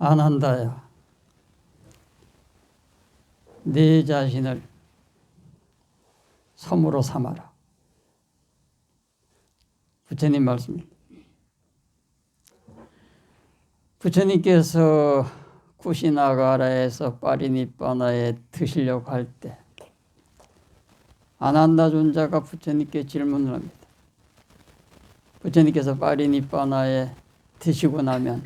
안 한다야. 내 자신을 섬으로 삼아라. 부처님 말씀입니다. 부처님께서 쿠시나가라에서 파리니빠나에 드시려고 할 때 아난다 존자가 부처님께 질문을 합니다. 부처님께서 파리니빠나에 드시고 나면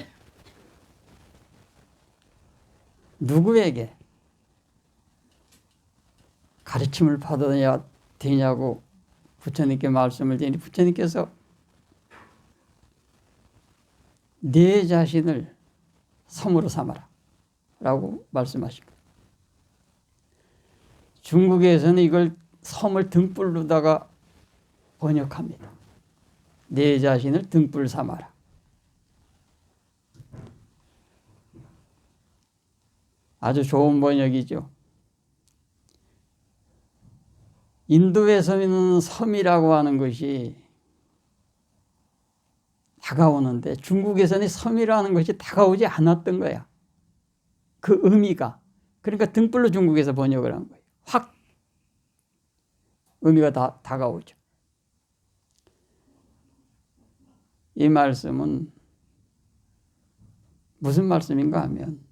누구에게 가르침을 받아야 되냐고 부처님께 말씀을 드리니 부처님께서 내 자신을 섬으로 삼아라 라고 말씀하십니다. 중국에서는 이걸 섬을 등불로다가 번역합니다. 내 자신을 등불 삼아라. 아주 좋은 번역이죠. 인도에서는 섬이라고 하는 것이 다가오는데 중국에서는 섬이라는 것이 다가오지 않았던 거야. 그 의미가. 그러니까 등불로 중국에서 번역을 한 거예요. 확 의미가 다가오죠. 이 말씀은 무슨 말씀인가 하면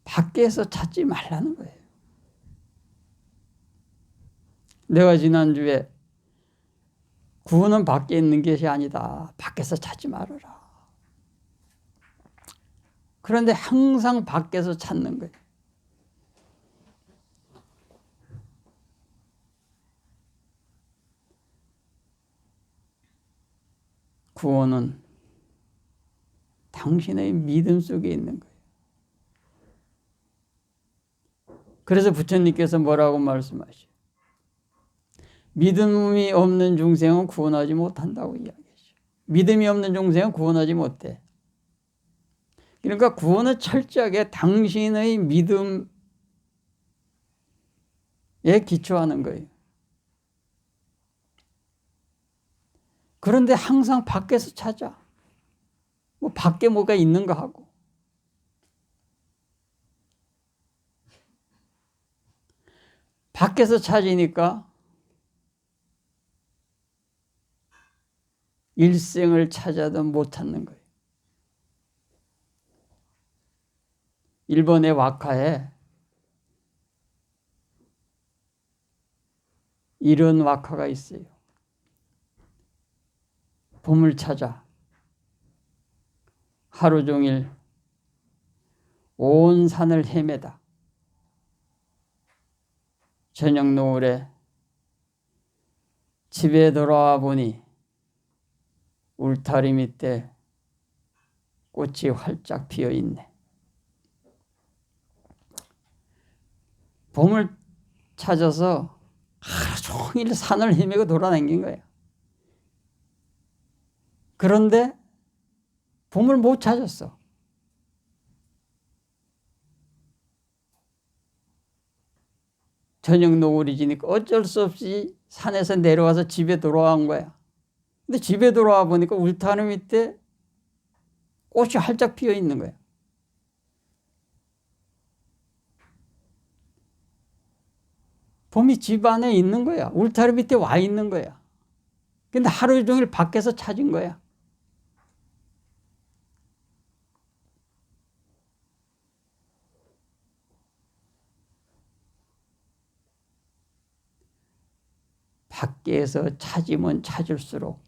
밖에서 찾지 말라는 거예요. 내가 지난주에 구원은 밖에 있는 것이 아니다. 밖에서 찾지 말아라. 그런데 항상 밖에서 찾는 거예요. 구원은 당신의 믿음 속에 있는 거예요. 그래서 부처님께서 뭐라고 말씀하시죠? 믿음이 없는 중생은 구원하지 못한다고 이야기하죠. 믿음이 없는 중생은 구원하지 못해. 그러니까 구원은 철저하게 당신의 믿음에 기초하는 거예요. 그런데 항상 밖에서 찾아. 뭐 밖에 뭐가 있는가 하고. 밖에서 찾으니까 일생을 찾아도 못 찾는 거예요. 일본의 와카에 이런 와카가 있어요. 봄을 찾아 하루 종일 온 산을 헤매다 저녁 노을에 집에 돌아와 보니 울타리 밑에 꽃이 활짝 피어 있네. 봄을 찾아서 하루 종일 산을 헤매고 돌아다닌 거예요. 그런데 봄을 못 찾았어. 저녁 노을이 지니까 어쩔 수 없이 산에서 내려와서 집에 돌아온 거야. 근데 집에 돌아와 보니까 울타리 밑에 꽃이 활짝 피어 있는 거야. 봄이 집 안에 있는 거야. 울타리 밑에 와 있는 거야. 근데 하루 종일 밖에서 찾은 거야. 밖에서 찾으면 찾을수록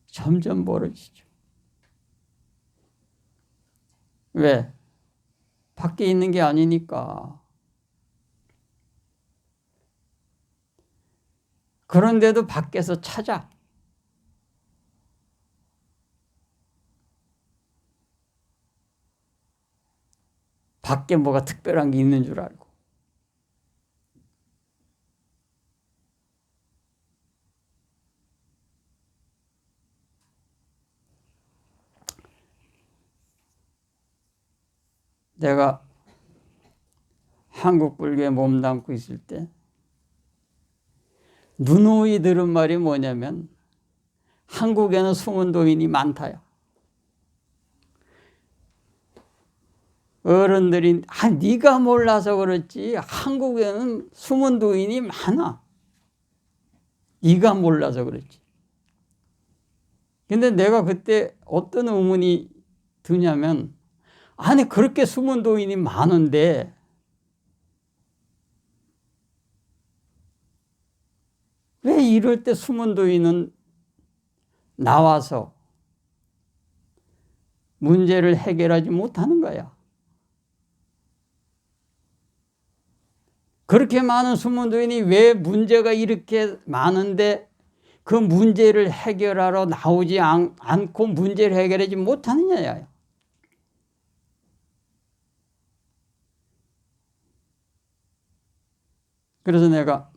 점점 멀어지죠. 왜? 밖에 있는 게 아니니까. 그런데도 밖에서 찾아. 밖에 뭐가 특별한 게 있는 줄 알고. 내가 한국 불교에 몸담고 있을 때 누누이 들은 말이 뭐냐면 한국에는 숨은 도인이 많다요. 어른들이 네가 몰라서 그렇지 한국에는 숨은 도인이 많아. 네가 몰라서 그렇지. 근데 내가 그때 어떤 의문이 드냐면 아니 그렇게 숨은 도인이 많은데 왜 이럴 때 숨은 도인은 나와서 문제를 해결하지 못하는 거야. 그렇게 많은 숨은 도인이 왜 문제가 이렇게 많은데 그 문제를 해결하러 나오지 않고 문제를 해결하지 못하느냐야. 그래서 내가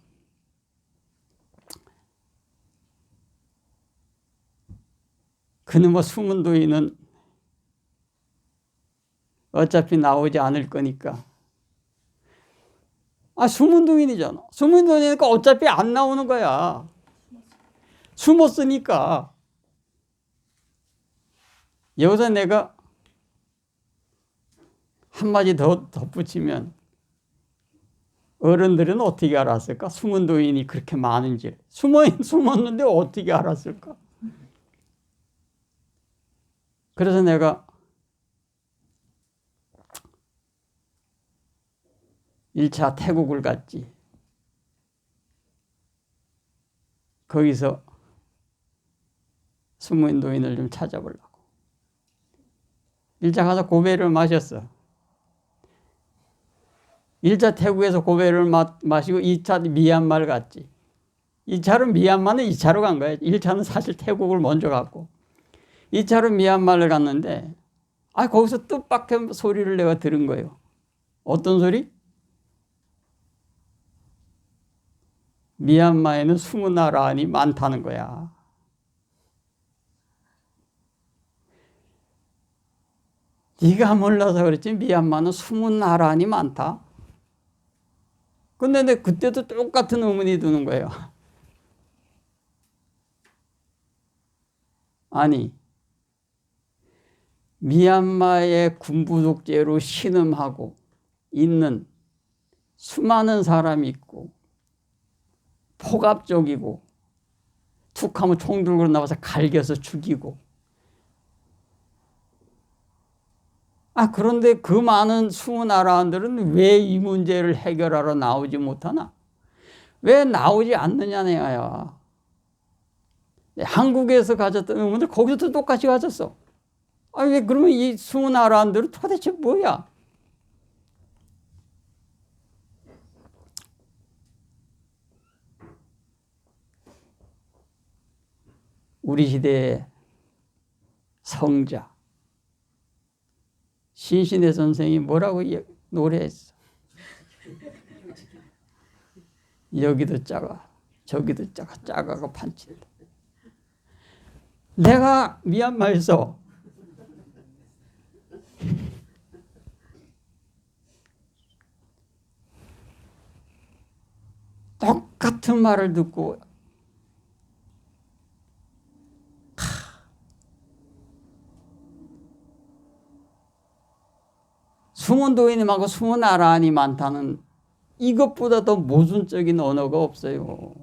그놈의 숨은 도인은 어차피 나오지 않을 거니까. 숨은 도인이잖아. 숨은 도인이니까 어차피 안 나오는 거야. 숨었으니까. 여기서 내가 한마디 더 덧붙이면 어른들은 어떻게 알았을까? 숨은 도인이 그렇게 많은지. 숨었는데 어떻게 알았을까? 그래서 내가 1차 태국을 갔지. 거기서 숨은 도인을 좀 찾아보려고. 1차 가서 고배를 마셨어. 1차 태국에서 고배를 마시고 2차 미얀마를 갔지. 2차로 미얀마는 2차로 간 거야. 1차는 사실 태국을 먼저 갔고. 2차로 미얀마를 갔는데 거기서 뜻밖의 소리를 내가 들은 거예요. 어떤 소리? 미얀마에는 숨은 나라안이 많다는 거야. 네가 몰라서 그렇지 미얀마는 숨은 나라안이 많다. 근데 내 그때도 똑같은 의문이 드는 거예요. 아니 미얀마의 군부 독재로 신음하고 있는 수많은 사람이 있고 폭압적이고 툭하면 총 들고 나와서 갈겨서 죽이고 그런데 그 많은 숨은 나라들은 왜 이 문제를 해결하러 나오지 못하나? 왜 나오지 않느냐냐. 한국에서 가졌던 의문들 거기서도 똑같이 가졌어. 왜 그러면 이 숨은 나라들은 도대체 뭐야? 우리 시대의 성자 신신의 선생이 뭐라고 노래했어? 여기도 작아 저기도 작아가 판친다. 내가 미얀마에서 똑같은 말을 듣고 숨은 도인이 많고 숨은 나라안이 많다는 이것보다 더 모순적인 언어가 없어요.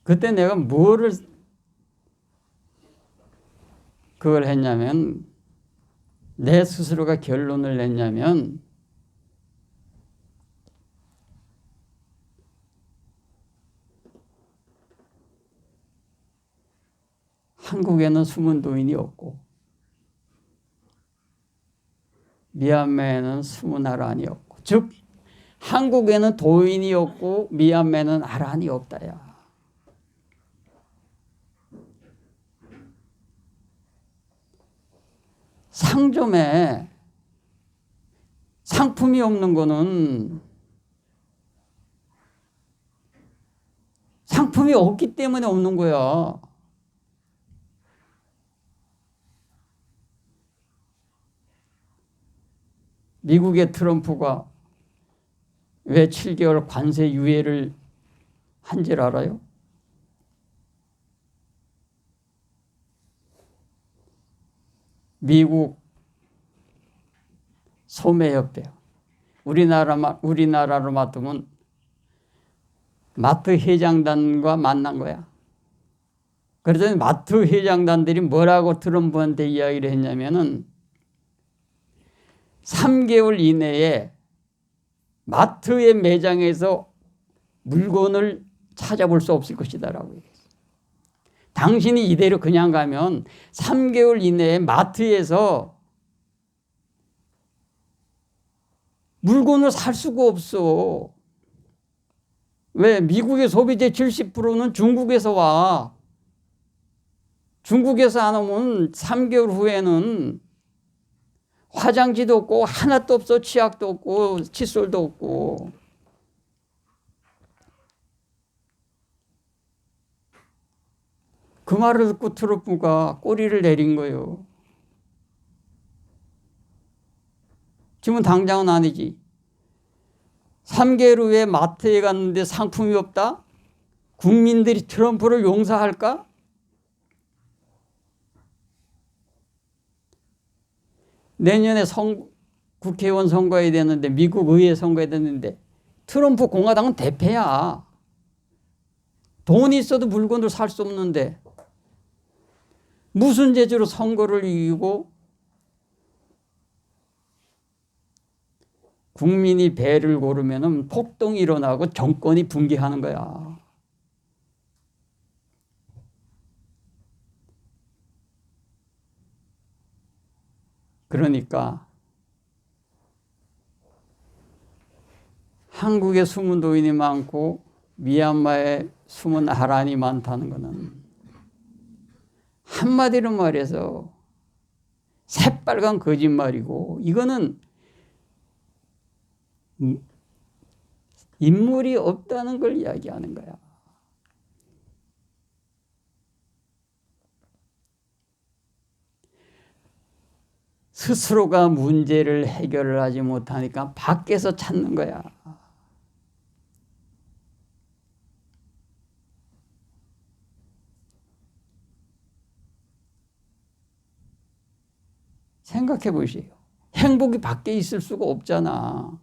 그때 내가 뭐를 그걸 했냐면 내 스스로가 결론을 냈냐면 한국에는 숨은 도인이 없고 미얀마에는 숨은 나라안이 없고 즉 한국에는 도인이 없고 미얀마에는 나라안이 없다야. 상점에 상품이 없는 거는 상품이 없기 때문에 없는 거야. 미국의 트럼프가 왜 7개월 관세 유예를 한 줄 알아요? 미국 소매협회, 우리나라로 맡으면 마트 회장단과 만난 거야. 그랬더니 마트 회장단들이 뭐라고 트럼프한테 이야기를 했냐면은 3개월 이내에 마트의 매장에서 물건을 찾아볼 수 없을 것이다라고 얘기했어요. 당신이 이대로 그냥 가면 3개월 이내에 마트에서 물건을 살 수가 없어. 왜? 미국의 소비재 70%는 중국에서 와. 중국에서 안 오면 3개월 후에는 화장지도 없고 하나도 없어. 치약도 없고 칫솔도 없고. 그 말을 듣고 트럼프가 꼬리를 내린 거예요. 지금 당장은 아니지. 3개월 후에 마트에 갔는데 상품이 없다? 국민들이 트럼프를 용서할까? 내년에 국회의원 선거해야 되는데, 미국 의회 선거해야 되는데 트럼프 공화당은 대패야. 돈이 있어도 물건을 살 수 없는데 무슨 재주로 선거를 이기고 국민이 배를 고르면 폭동이 일어나고 정권이 붕괴하는 거야. 그러니까 한국에 숨은 노인이 많고 미얀마에 숨은 아란이 많다는 것은 한마디로 말해서 새빨간 거짓말이고, 이거는 인물이 없다는 걸 이야기하는 거야. 스스로가 문제를 해결을 하지 못하니까 밖에서 찾는 거야. 생각해 보세요. 행복이 밖에 있을 수가 없잖아.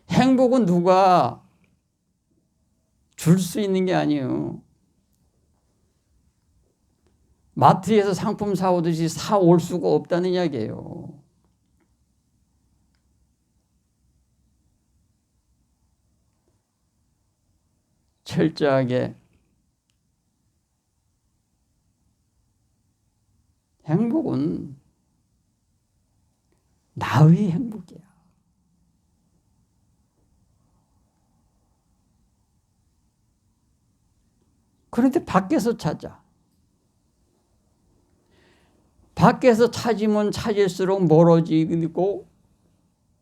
행복은 누가 줄 수 있는 게 아니에요. 마트에서 상품 사오듯이 사올 수가 없다는 이야기예요. 철저하게 행복은 나의 행복이야. 그런데 밖에서 찾아. 밖에서 찾으면 찾을수록 멀어지고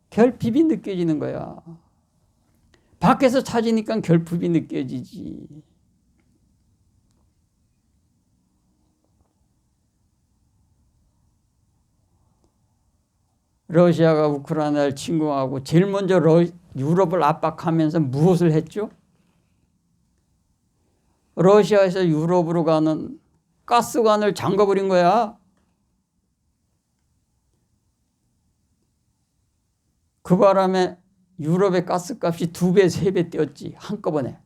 결핍이 느껴지는 거야. 밖에서 찾으니까 결핍이 느껴지지. 러시아가 우크라이나를 침공하고 제일 먼저 유럽을 압박하면서 무엇을 했죠? 러시아에서 유럽으로 가는 가스관을 잠가버린 거야. 그 바람에 유럽의 가스값이 2배, 3배 뛰었지, 한꺼번에.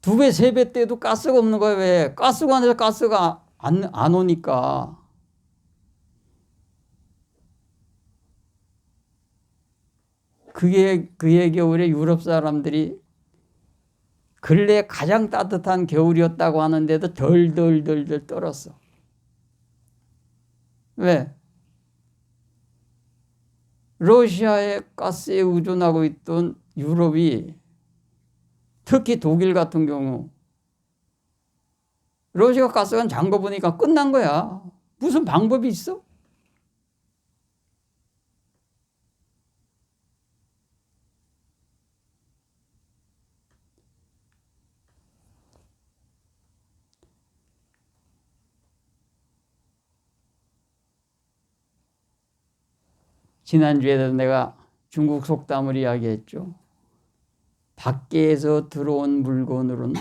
2배, 3배 때도 가스가 없는 거야. 왜? 가스관에서 가스가 안 오니까. 그의 겨울에 유럽 사람들이 근래 가장 따뜻한 겨울이었다고 하는데도 덜덜덜덜 떨었어. 왜? 러시아의 가스에 의존하고 있던 유럽이, 특히 독일 같은 경우 러시아 가스관 잠궈보니까 끝난 거야. 무슨 방법이 있어? 지난주에도 내가 중국 속담을 이야기했죠. 밖에서 들어온 물건으로는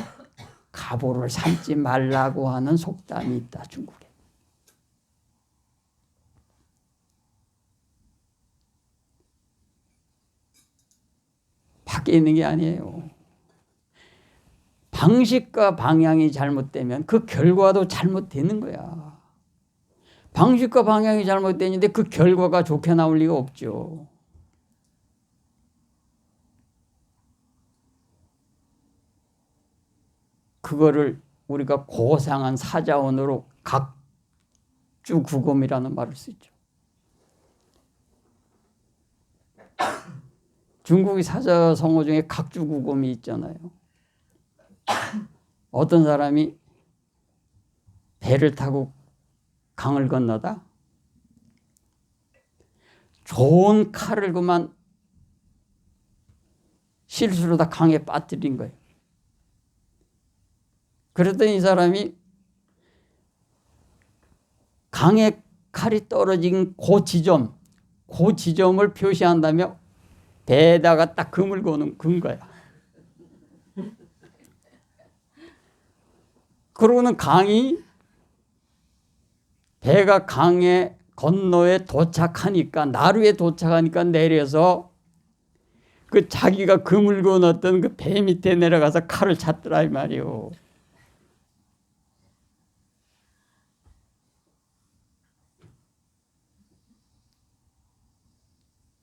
갑오를 삼지 말라고 하는 속담이 있다, 중국에. 밖에 있는 게 아니에요. 방식과 방향이 잘못되면 그 결과도 잘못되는 거야. 방식과 방향이 잘못되는데 그 결과가 좋게 나올 리가 없죠. 그거를 우리가 고상한 사자원어로 각주구검이라는 말을 쓰죠. 중국의 사자성어 중에 각주구검이 있잖아요. 어떤 사람이 배를 타고 강을 건너다 좋은 칼을 그만 실수로 다 강에 빠뜨린 거예요. 그랬더니 이 사람이 강에 칼이 떨어진 그 지점을 표시한다며 배에다가 딱 금을 건 거야. 그러고는 배가 강의 건너에 도착하니까, 나루에 도착하니까 내려서 그 자기가 금을 건었던 그 배 밑에 내려가서 칼을 찾더라 이 말이요.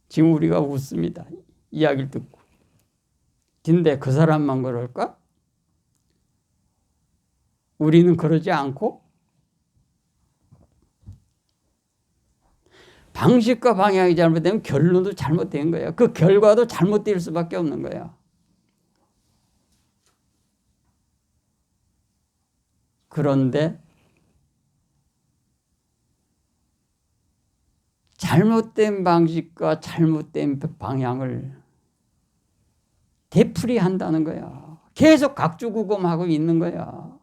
지금 우리가 웃습니다. 이야기를 듣고. 근데 그 사람만 그럴까? 우리는 그러지 않고 방식과 방향이 잘못되면 결론도 잘못된 거야. 그 결과도 잘못될 수밖에 없는 거야. 그런데 잘못된 방식과 잘못된 방향을 되풀이한다는 거야. 계속 각주구검하고 있는 거야.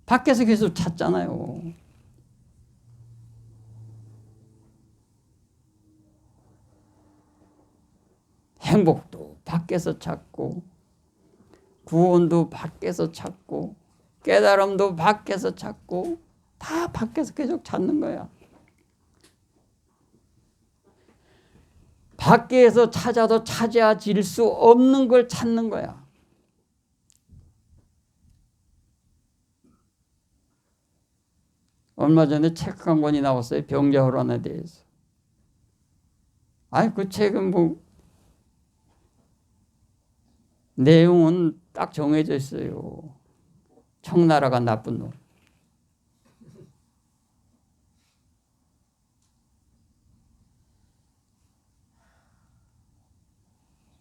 밖에서 계속 찾잖아요. 행복도 밖에서 찾고, 구원도 밖에서 찾고, 깨달음도 밖에서 찾고, 다 밖에서 계속 찾는 거야. 밖에서 찾아도 찾아질 수 없는 걸 찾는 거야. 얼마 전에 책 한 권이 나왔어요. 병자호란에 대해서. 아니, 그 책은 뭐 내용은 딱 정해져 있어요. 청나라가 나쁜 놈.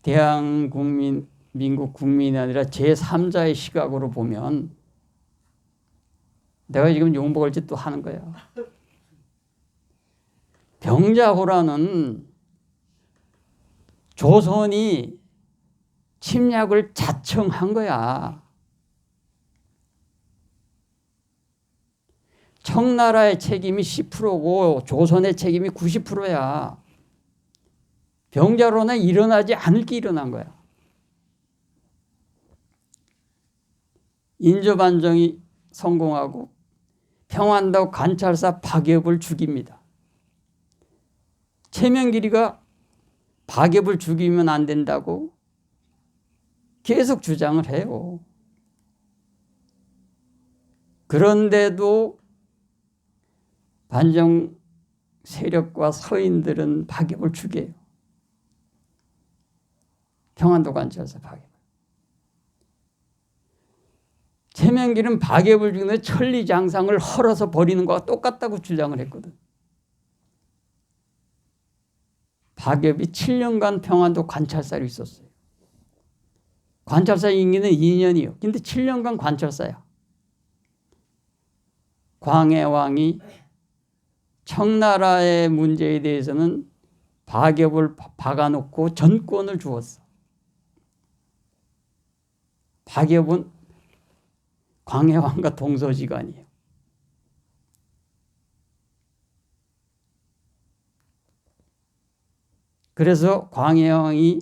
대한민국 국민이 아니라 제3자의 시각으로 보면 내가 지금 욕먹을 짓도 하는 거야. 병자호란은 조선이 침략을 자청한 거야. 청나라의 책임이 10%고 조선의 책임이 90%야. 병자호란은 일어나지 않을 게 일어난 거야. 인조반정이 성공하고 평안도 관찰사 박엽을 죽입니다. 최명길이가 박엽을 죽이면 안 된다고 계속 주장을 해요. 그런데도 반정 세력과 서인들은 박엽을 죽여요. 평안도 관찰사 박엽. 최명길은 박엽을 죽이는 천리장상을 헐어서 버리는 것과 똑같다고 주장을 했거든. 박엽이 7년간 평안도 관찰사로 있었어요. 관찰사 임기는 2년이요. 근데 7년간 관찰사야. 광해왕이 청나라의 문제에 대해서는 박엽을 박아놓고 전권을 주었어. 박엽은 광해왕과 동서지간이에요. 그래서 광해왕이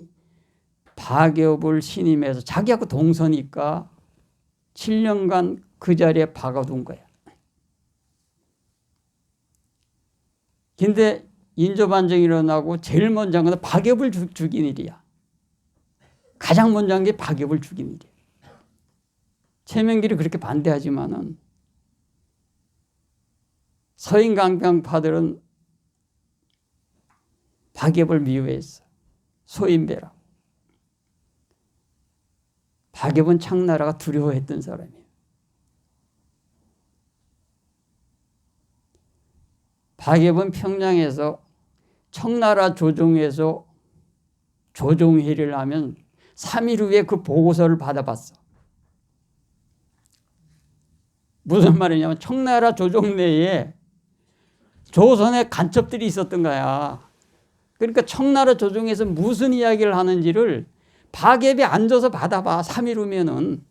박엽을 신임해서 자기하고 동서니까 7년간 그 자리에 박아둔 거야. 근데 인조반정이 일어나고 제일 먼저 한 건 박엽을 죽인 일이야. 가장 먼저 한 게 박엽을 죽인 일이야. 최명길이 그렇게 반대하지만은 서인강병파들은 박엽을 미워했어. 소인배라. 박엽은 청나라가 두려워했던 사람이에요. 박엽은 평양에서 청나라 조정에서 조정회의를 하면 3일 후에 그 보고서를 받아봤어. 무슨 말이냐면 청나라 조정 내에 조선의 간첩들이 있었던 거야. 그러니까 청나라 조정에서 무슨 이야기를 하는지를 박엽이 앉아서 받아봐. 3일 후면은.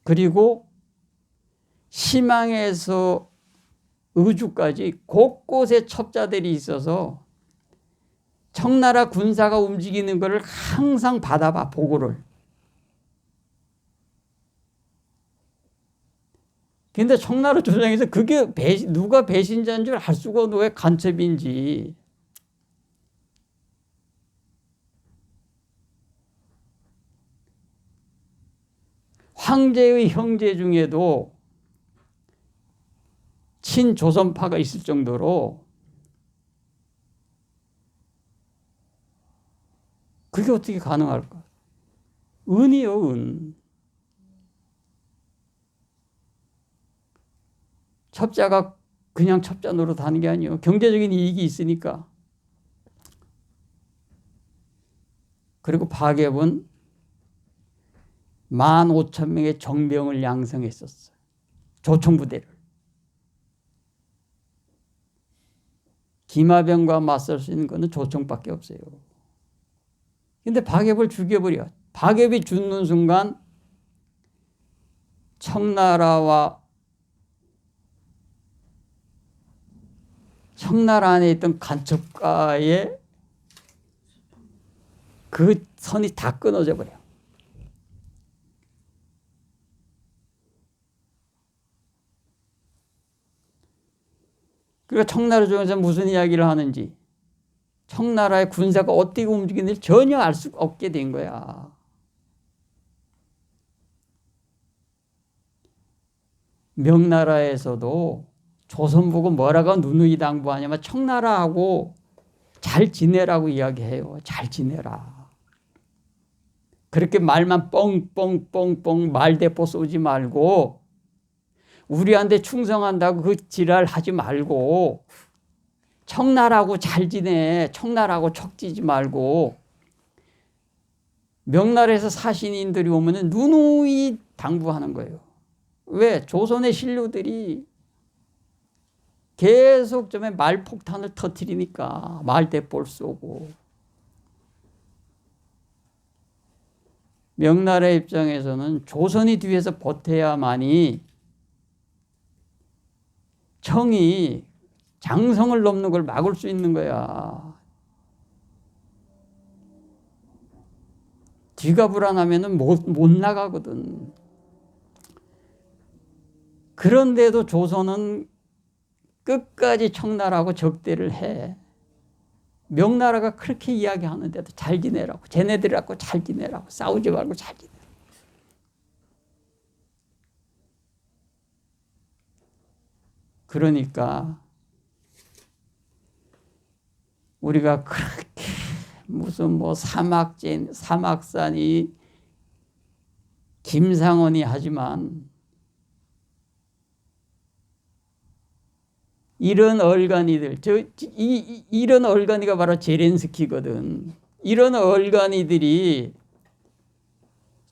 그리고 심항에서 의주까지 곳곳에 첩자들이 있어서 청나라 군사가 움직이는 것을 항상 받아봐. 보고를. 근데 청나라 조정에서 그게 누가 배신자인 줄 알 수가 없는 왜 간첩인지. 황제의 형제 중에도 친조선파가 있을 정도로 그게 어떻게 가능할까? 은이요, 은. 첩자가 그냥 첩자 노릇하는 게 아니에요. 경제적인 이익이 있으니까. 그리고 박엽은 15,000명의 정병을 양성했었어요. 조총부대를. 기마병과 맞설 수 있는 것은 조총밖에 없어요. 근데 박엽을 죽여버려. 박엽이 죽는 순간 청나라 안에 있던 간첩과의 그 선이 다 끊어져 버려. 그러니까 청나라 중에서 무슨 이야기를 하는지, 청나라의 군사가 어떻게 움직이는지 전혀 알 수 없게 된 거야. 명나라에서도 조선 보고 뭐라고 누누이 당부하냐면 청나라하고 잘 지내라고 이야기해요. 잘 지내라. 그렇게 말만 뻥뻥뻥뻥 말대포 쏘지 말고 우리한테 충성한다고 그 지랄 하지 말고 청나라하고 잘 지내. 청나라하고 척지지 말고. 명나라에서 사신인들이 오면 누누이 당부하는 거예요. 왜? 조선의 신료들이 계속 좀 말폭탄을 터뜨리니까 말대포를 쏘고. 명나라 입장에서는 조선이 뒤에서 버텨야만이 청이 장성을 넘는 걸 막을 수 있는 거야. 뒤가 불안하면 못 나가거든. 그런데도 조선은 끝까지 청나라하고 적대를 해. 명나라가 그렇게 이야기하는데도 잘 지내라고. 쟤네들하고 잘 지내라고. 싸우지 말고 잘 지내라고. 그러니까 우리가 그렇게 무슨 사막산이 김상원이 하지만 이런 얼간이들, 이런 얼간이가 바로 제렌스키거든. 이런 얼간이들이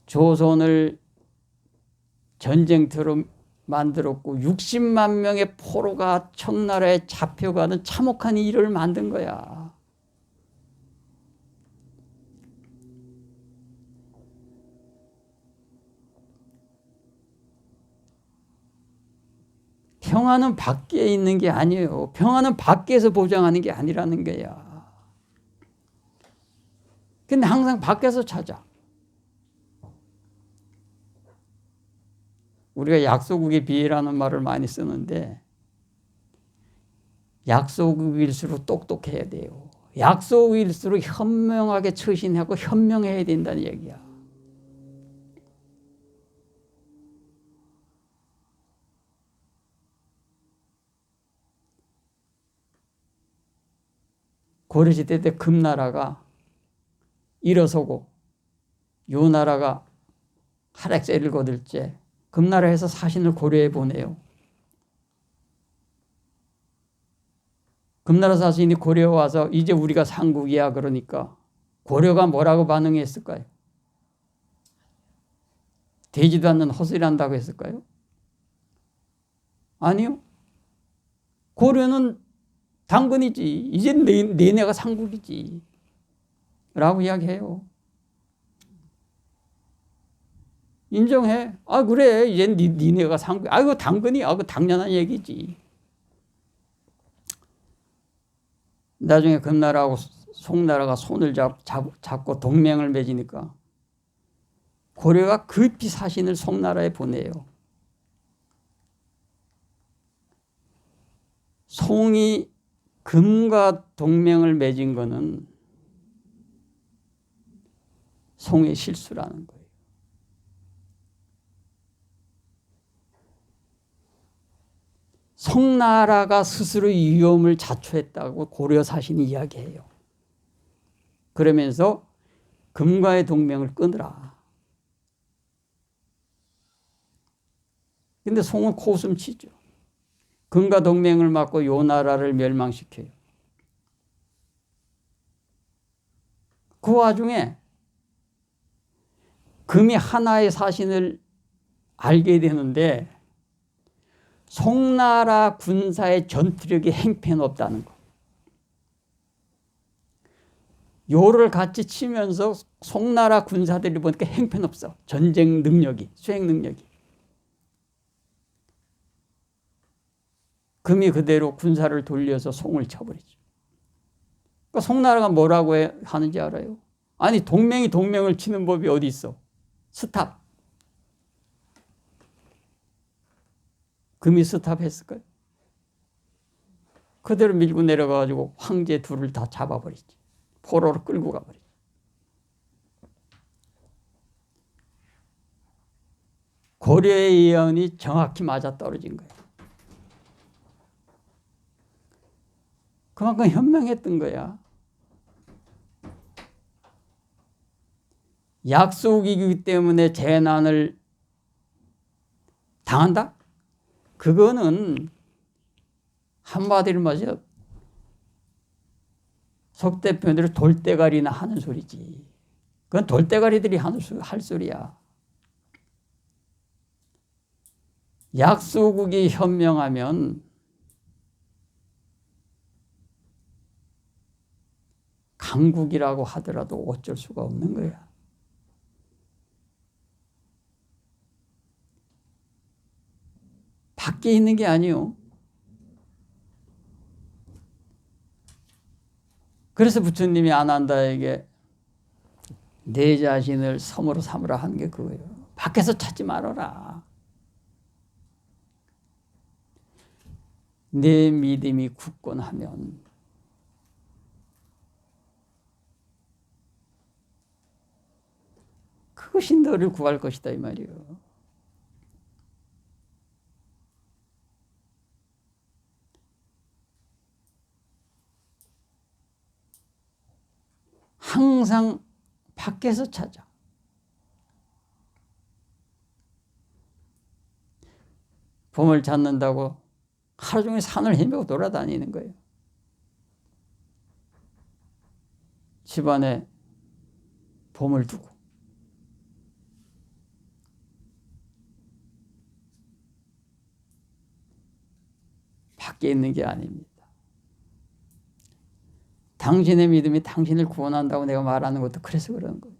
조선을 전쟁터로 만들었고 60만 명의 포로가 청나라에 잡혀가는 참혹한 일을 만든 거야. 평화는 밖에 있는 게 아니에요. 평화는 밖에서 보장하는 게 아니라는 거야. 근데 항상 밖에서 찾아. 우리가 약소국의 비애라는 말을 많이 쓰는데 약소국일수록 똑똑해야 돼요. 약소국일수록 현명하게 처신하고 현명해야 된다는 얘기야. 고려시대 때 금나라가 일어서고 요 나라가 하락세를 거둘 때 금나라에서 사신을 고려해 보내요. 금나라 사신이 고려 와서 이제 우리가 상국이야 그러니까 고려가 뭐라고 반응했을까요? 되지도 않는 헛소리를 한다고 했을까요? 아니요. 고려는 당근이지. 이제 내내가 상국이지. 라고 이야기해요. 인정해. 아, 그래. 이제 니네가 상국. 아, 이거 당근이야. 그거 당연한 얘기지. 나중에 금나라하고 송나라가 손을 잡고 동맹을 맺으니까 고려가 급히 사신을 송나라에 보내요. 송이 금과 동맹을 맺은 거는 송의 실수라는 거예요. 송나라가 스스로 위험을 자초했다고 고려 사신이 이야기해요. 그러면서 금과의 동맹을 끊으라. 근데 송은 코웃음 치죠. 금과 동맹을 맺고 요 나라를 멸망시켜요. 그 와중에 금이 하나의 사신을 알게 되는데 송나라 군사의 전투력이 행편없다는 거. 요를 같이 치면서 송나라 군사들이 보니까 행편없어. 전쟁 능력이, 수행 능력이. 금이 그대로 군사를 돌려서 송을 쳐버리죠. 그러니까 송나라가 뭐라고 하는지 알아요? 아니 동맹이 동맹을 치는 법이 어디 있어? 스탑. 금이 스탑했을까요? 그대로 밀고 내려가가지고 황제 둘을 다 잡아버리지. 포로로 끌고 가버리지. 고려의 예언이 정확히 맞아떨어진 거예요. 그만큼 현명했던 거야. 약속이기 때문에 재난을 당한다? 그거는 한마디로 말해서 속대표들이 돌대가리나 하는 소리지. 그건 돌대가리들이 할 소리야. 약소국이 현명하면 강국이라고 하더라도 어쩔 수가 없는 거야. 밖에 있는 게 아니요. 그래서 부처님이 아난다에게 내 자신을 섬으로 삼으라 하는 게 그거예요. 밖에서 찾지 말아라. 내 믿음이 굳건하면 그것이 너를 구할 것이다 이 말이에요. 항상 밖에서 찾아. 봄을 찾는다고 하루 종일 산을 헤매고 돌아다니는 거예요. 집안에 봄을 두고. 밖에 있는 게 아닙니다. 당신의 믿음이 당신을 구원한다고 내가 말하는 것도 그래서 그러는 거예요.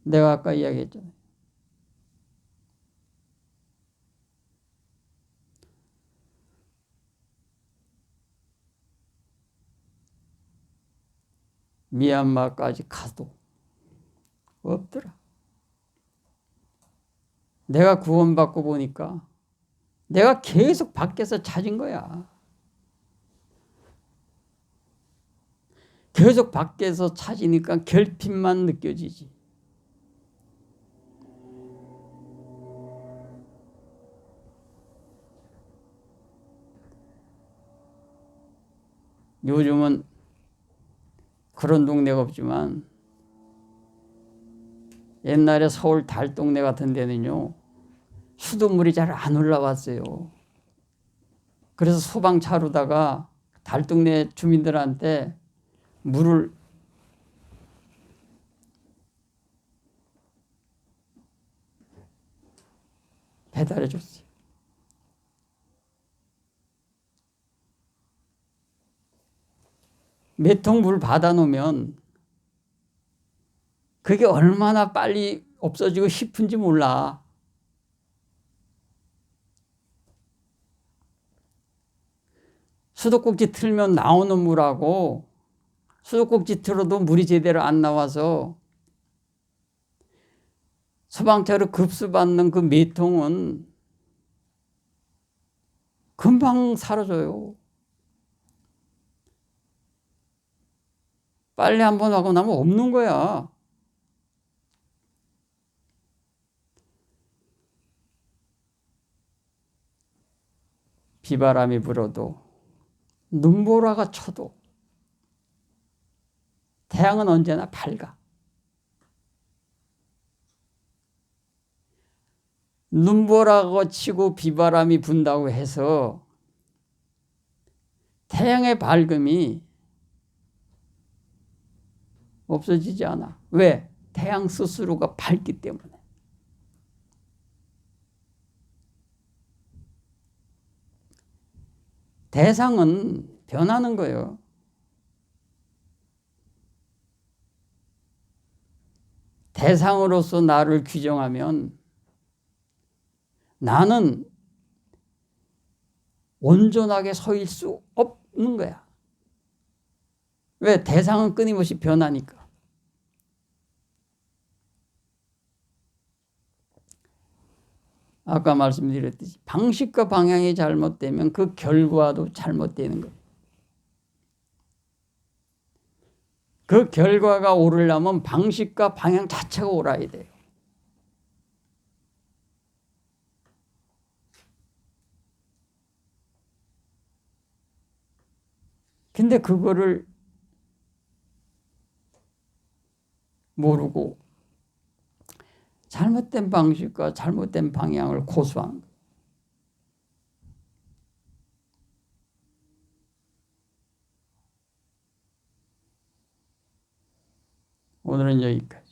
내가 아까 이야기했잖아요. 미얀마까지 가도 없더라. 내가 구원받고 보니까 내가 계속 밖에서 찾은 거야. 계속 밖에서 찾으니까 결핍만 느껴지지. 요즘은 그런 동네가 없지만 옛날에 서울 달동네 같은 데는요, 수돗물이 잘 안 올라왔어요. 그래서 소방 차로다가 달동네 주민들한테 물을 배달해 줬어요. 몇 통 물 받아 놓으면 그게 얼마나 빨리 없어지고 싶은지 몰라. 수도꼭지 틀면 나오는 물하고 수도꼭지 틀어도 물이 제대로 안 나와서 소방차로 급수받는 그 몇 통은 금방 사라져요. 빨래 한번 하고 나면 없는 거야. 비바람이 불어도 눈보라가 쳐도 태양은 언제나 밝아. 눈보라가 치고 비바람이 분다고 해서 태양의 밝음이 없어지지 않아. 왜? 태양 스스로가 밝기 때문에. 대상은 변하는 거예요. 대상으로서 나를 규정하면 나는 온전하게 서일 수 없는 거야. 왜? 대상은 끊임없이 변하니까. 아까 말씀드렸듯이 방식과 방향이 잘못되면 그 결과도 잘못되는 거예요. 그 결과가 오르려면 방식과 방향 자체가 옳아야 돼요. 근데 그거를 모르고 잘못된 방식과 잘못된 방향을 고수한 거예요. 오늘은 여기까지.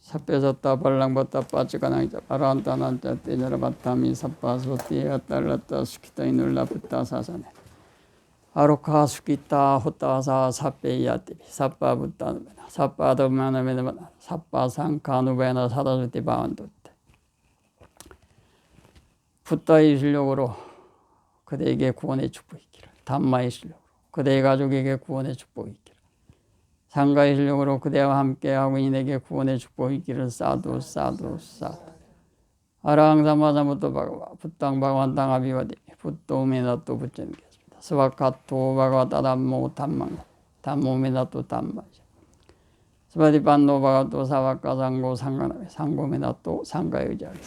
삿배졌다 발랑봤다 빠지가나이자 바란따난자 떼자라 바타미 삿바소 띠에가 딸랐다 수키타이 눌라붙다 사사네 아로카 수키타 호따사 삿배야띠비 삿바붙다누베나 삿바도마나메나바나 삿바상카누베나 사다주띠 바완도떼 붓다의 실력으로 그대에게 구원의 축복이 있기를, 담마의 실력으로 그대의 가족에게 구원의 축복이 있기를, 상가의 실력으로 그대와 함께하고 인에게 구원의 축복이 있기를. 사두 사두 사두 아랑사마사무토 바가와 붓당 바가완당 아비와디 붓도메나또 붙전겠습니다. 스와카토 바가와따 담모 담망 담모메나또 담마자 스바디반노 바가또 사와카 상고 상가나베 상고메나또 상가의자리